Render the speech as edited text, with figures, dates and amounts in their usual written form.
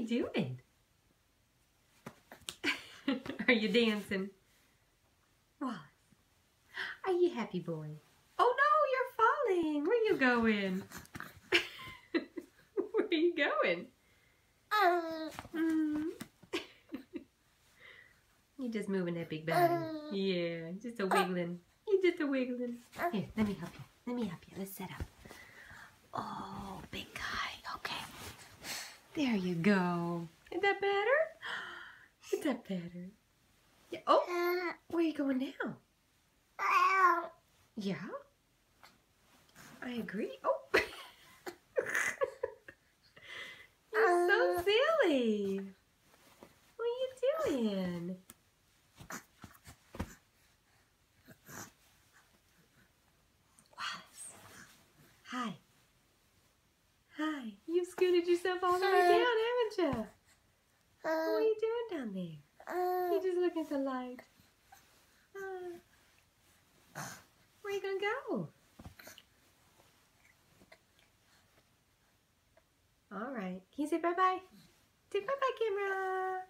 you doing? Are you dancing? What? Are you happy, boy? Oh no, you're falling. Where you going? Where are you going? You're just moving that big body. Yeah, just a wiggling. You're just a wiggling. Here, let me help you. Let me help you. Let's set up. Oh, big guy. Okay. There you go. Is that better? Is that better? Yeah. Oh, where are you going now? Yeah. I agree. Oh. You're so silly. What are you doing? Hi. Hi. You scooted yourself all the way down, haven't you? What are you doing down there? You're just looking at the light. Where are you going to go? All right. Can you say bye-bye? Say bye-bye, camera.